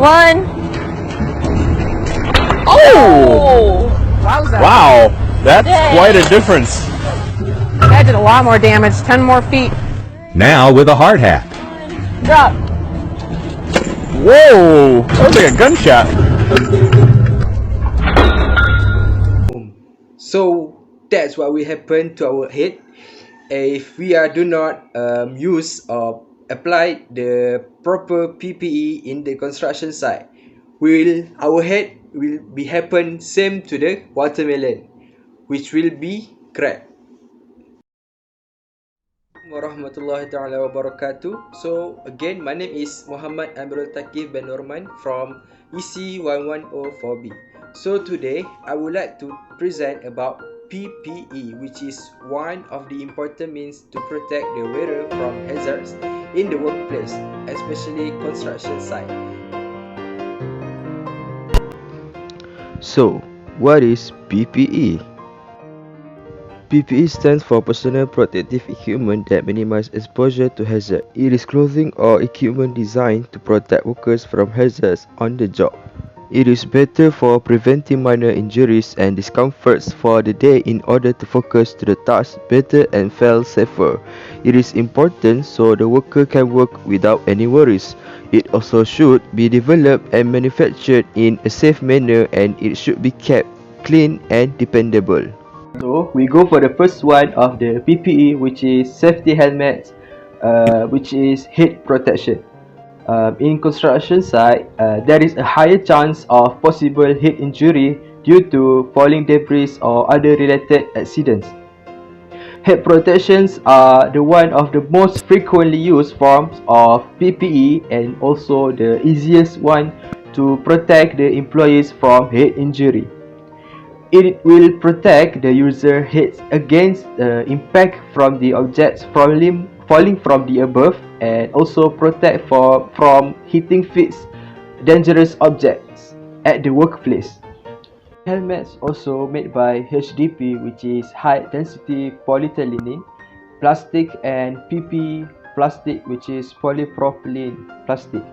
1. Oh! Wowza. Wow, that's Dang. quite a difference. That did a lot more damage. 10 more feet. Now with a hard hat. Drop. Whoa, that was like a gunshot. So that's what will happen to our head if we do not use or apply the proper PPE in the construction site. Our head will be happen same to the watermelon, which will be cracked. Warahmatullahi ta'ala wabarakatuh. So again, my name is Muhammad Amirul Takif bin Norman from EC1104B. So today I would like to present about PPE, which is one of the important means to protect the wearer from hazards in the workplace, especially construction site. So, what is PPE? PPE stands for Personal Protective Equipment that minimizes exposure to hazard. It is clothing or equipment designed to protect workers from hazards on the job. It is better for preventing minor injuries and discomforts for the day in order to focus to the task better and feel safer. It is important so the worker can work without any worries. It also should be developed and manufactured in a safe manner, and it should be kept clean and dependable. So we go for the first one of the PPE, which is safety helmets, which is head protection. In construction site, there is a higher chance of possible head injury due to falling debris or other related accidents. Head protections are the one of the most frequently used forms of PPE and also the easiest one to protect the employees from head injury. It will protect the user head against impact from the objects falling from the above, and also protect from hitting fixed dangerous objects at the workplace. Helmets also made by HDP, which is high density polyethylene plastic, and PP plastic, which is polypropylene plastic.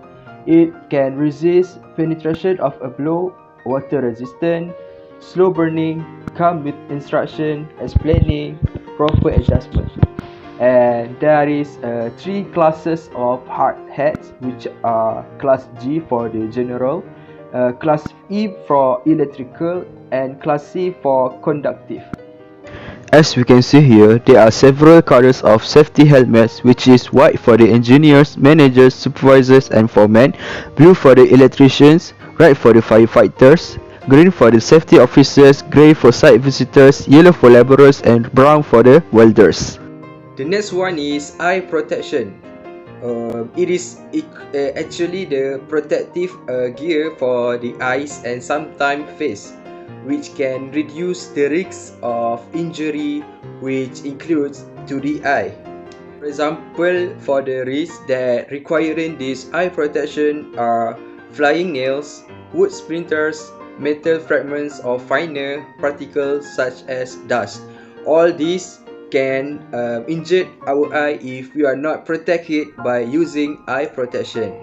It can resist penetration of a blow, water resistant, slow burning, come with instruction explaining proper adjustment. And there is 3 classes of hard hats, which are class G for the general, class E for electrical, and class C for conductive. As we can see here, there are several colors of safety helmets, which is white for the engineers, managers, supervisors and foremen, blue for the electricians, red for the firefighters, green for the safety officers, grey for site visitors, yellow for laborers and brown for the welders. The next one is eye protection. It is actually the protective gear for the eyes and sometimes face, which can reduce the risk of injury, which includes to the eye. For example, for the risks that requiring this eye protection are flying nails, wood splinters, metal fragments or finer particles such as dust. All these can injure our eye if we are not protected by using eye protection.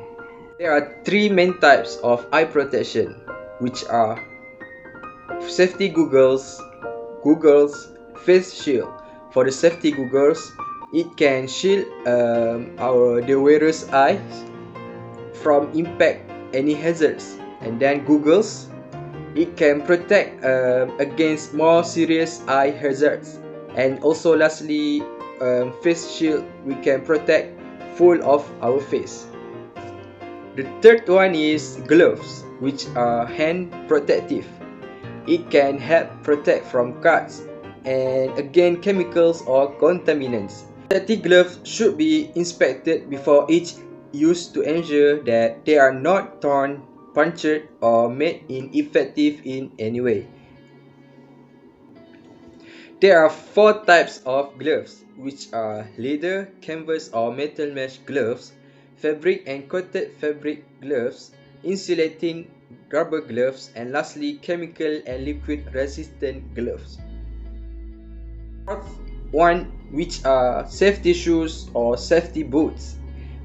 There are 3 main types of eye protection, which are safety goggles, face shield. For the safety goggles, it can shield the wearer's eyes from impact any hazards. And then goggles, it can protect against more serious eye hazards. And also lastly, face shield, we can protect full of our face. The third one is gloves, which are hand protective. It can help protect from cuts and again chemicals or contaminants. Protective gloves should be inspected before each use to ensure that they are not torn, punctured or made ineffective in any way. There are 4 types of gloves, which are leather, canvas or metal mesh gloves, fabric and coated fabric gloves, insulating rubber gloves, and lastly chemical and liquid resistant gloves. Fourth one, which are safety shoes or safety boots.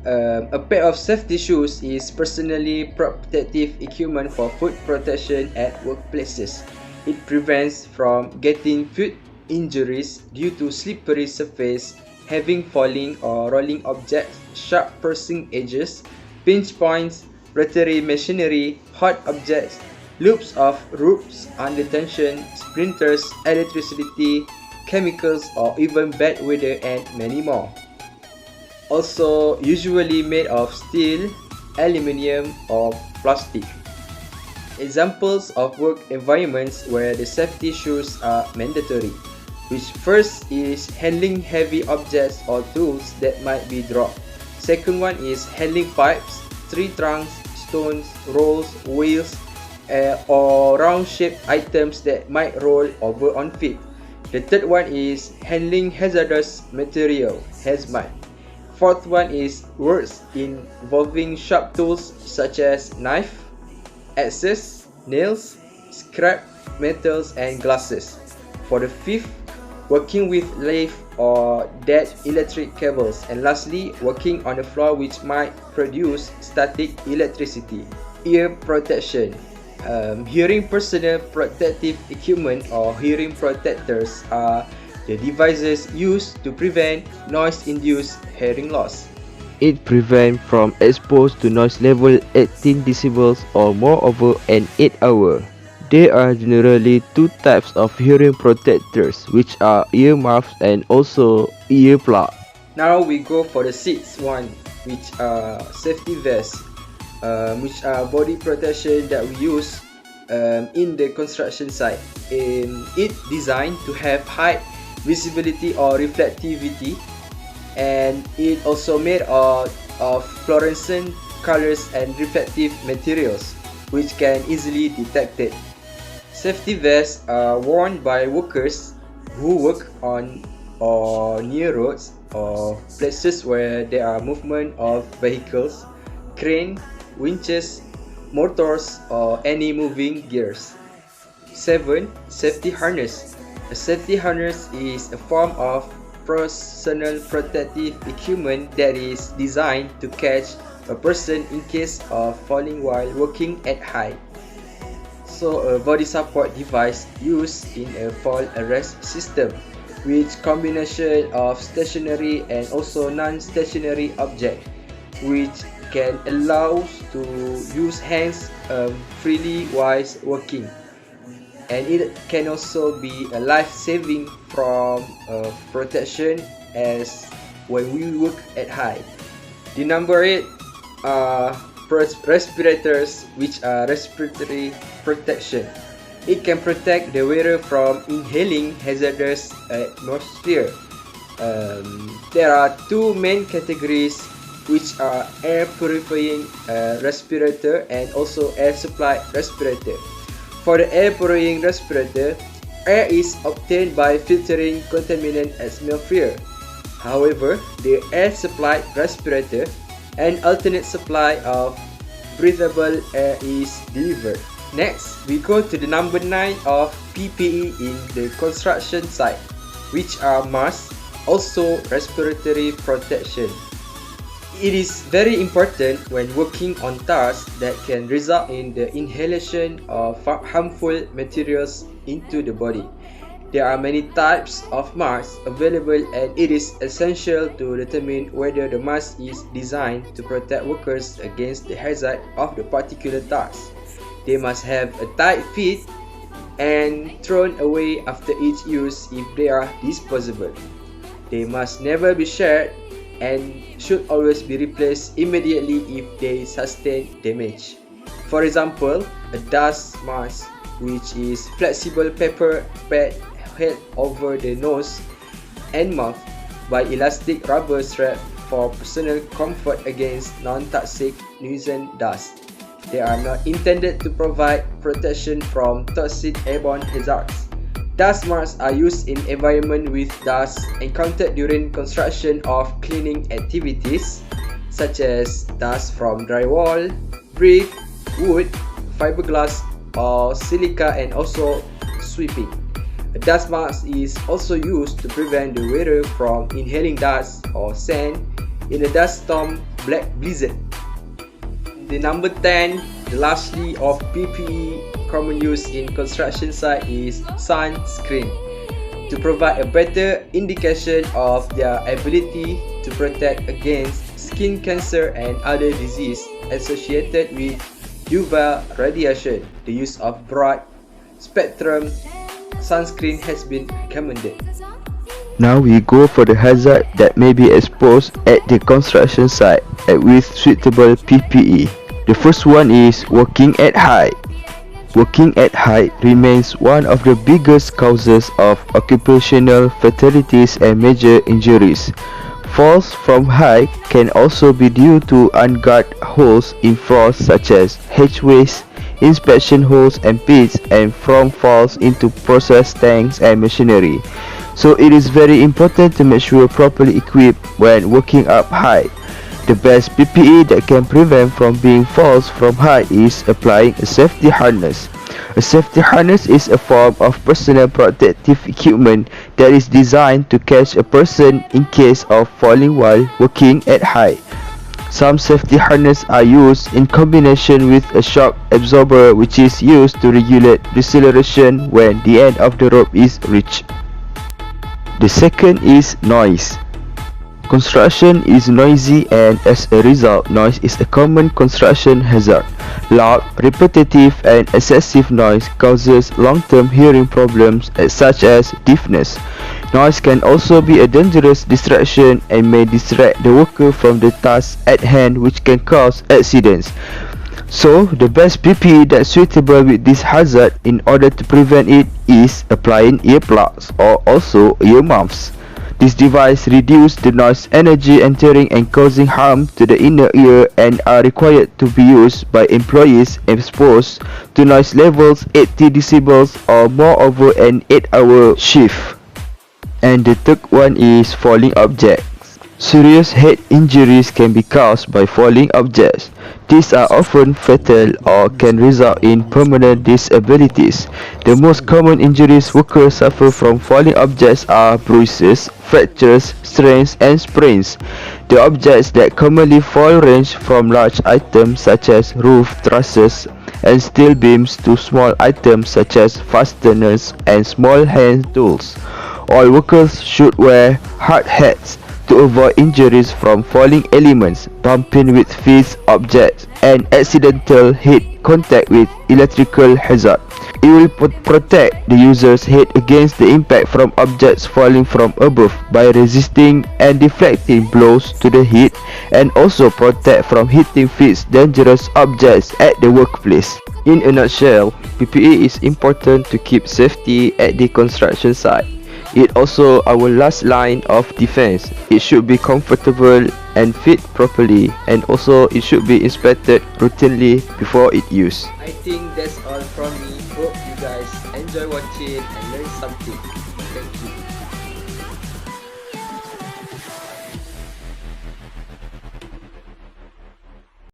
A pair of safety shoes is personally protective equipment for foot protection at workplaces. It prevents from getting foot injuries due to slippery surface, having falling or rolling objects, sharp piercing edges, pinch points, rotary machinery, hot objects, loops of ropes under tension, splinters, electricity, chemicals, or even bad weather, and many more. Also usually made of steel, aluminium, or plastic. Examples of work environments where the safety shoes are mandatory, which first is handling heavy objects or tools that might be dropped. Second one is handling pipes, tree trunks, stones, rolls, wheels, or round-shaped items that might roll over on feet. The third one is handling hazardous material, hazmat. Fourth one is works involving sharp tools such as knife, axes, nails, scrap metals, and glasses. For the fifth, working with lathe or dead electric cables. And lastly, working on the floor which might produce static electricity. Ear protection. Hearing personal protective equipment or hearing protectors are the devices used to prevent noise-induced hearing loss. It prevents from exposed to noise level 18 decibels or more over an 8 hour. There are generally two types of hearing protectors, which are ear muffs and also ear plug. Now we go for the sixth one, which are safety vests, which are body protection that we use in the construction site. It's designed to have high visibility or reflectivity, and it also made of fluorescent colors and reflective materials which can easily detect it. Safety vests are worn by workers who work on or near roads or places where there are movement of vehicles, crane, winches, motors, or any moving gears. 7. Safety harness. A safety harness is a form of personal protective equipment that is designed to catch a person in case of falling while working at height. So a body support device used in a fall arrest system, which combination of stationary and also non-stationary object, which can allow to use hands freely while working. And it can also be a life-saving from protection as when we work at height. The number 8 are respirators, which are respiratory protection. It can protect the wearer from inhaling hazardous atmosphere. There are two main categories, which are air purifying respirator and also air supply respirator. For the air purifying respirator, air is obtained by filtering contaminant atmosphere. However, the air supply respirator, an alternate supply of breathable air is delivered. Next, we go to the number 9 of PPE in the construction site, which are masks, also respiratory protection. It is very important when working on tasks that can result in the inhalation of harmful materials into the body. There are many types of masks available, and it is essential to determine whether the mask is designed to protect workers against the hazard of the particular task. They must have a tight fit and thrown away after each use if they are disposable. They must never be shared and should always be replaced immediately if they sustain damage. For example, a dust mask, which is flexible paper pad held over the nose and mouth by elastic rubber strap for personal comfort against non-toxic nuisance dust. They are not intended to provide protection from toxic airborne hazards. Dust masks are used in environments with dust encountered during construction of cleaning activities, such as dust from drywall, brick, wood, fiberglass, or silica, and also sweeping. A dust mask is also used to prevent the wearer from inhaling dust or sand in a dust storm black blizzard. The number 10, the lastly of PPE common use in construction site is sunscreen, to provide a better indication of their ability to protect against skin cancer and other disease associated with UV radiation. The use of broad spectrum sunscreen has been recommended. Now we go for the hazard that may be exposed at the construction site with suitable PPE. The first one is working at height. Working at height remains one of the biggest causes of occupational fatalities and major injuries. Falls from height can also be due to unguarded holes in floors such as hatchways, inspection holes and pits, and from falls into process tanks and machinery. So it is very important to make sure properly equipped when working up high. The best PPE that can prevent from being falls from height is applying a safety harness. A safety harness is a form of personal protective equipment that is designed to catch a person in case of falling while working at height. Some safety harnesses are used in combination with a shock absorber, which is used to regulate deceleration when the end of the rope is reached. The second is noise. Construction is noisy, and as a result, noise is a common construction hazard. Loud, repetitive, and excessive noise causes long-term hearing problems such as deafness. Noise can also be a dangerous distraction and may distract the worker from the task at hand, which can cause accidents. So, the best PPE that's suitable with this hazard in order to prevent it is applying earplugs or also earmuffs. This device reduces the noise energy entering and causing harm to the inner ear and are required to be used by employees exposed to noise levels 80 decibels or more over an 8-hour shift. And the third one is falling objects. Serious head injuries can be caused by falling objects. These are often fatal or can result in permanent disabilities. The most common injuries workers suffer from falling objects are bruises, fractures, strains, and sprains. The objects that commonly fall range from large items such as roof trusses and steel beams to small items such as fasteners and small hand tools. All workers should wear hard hats to avoid injuries from falling elements, bumping with fixed objects, and accidental head contact with electrical hazard. It will protect the user's head against the impact from objects falling from above by resisting and deflecting blows to the head, and also protect from hitting fixed dangerous objects at the workplace. In a nutshell, PPE is important to keep safety at the construction site. It also our last line of defense. It should be comfortable and fit properly, and also it should be inspected routinely before it used. I think that's all from me. Hope you guys enjoy watching and learn something. Thank you.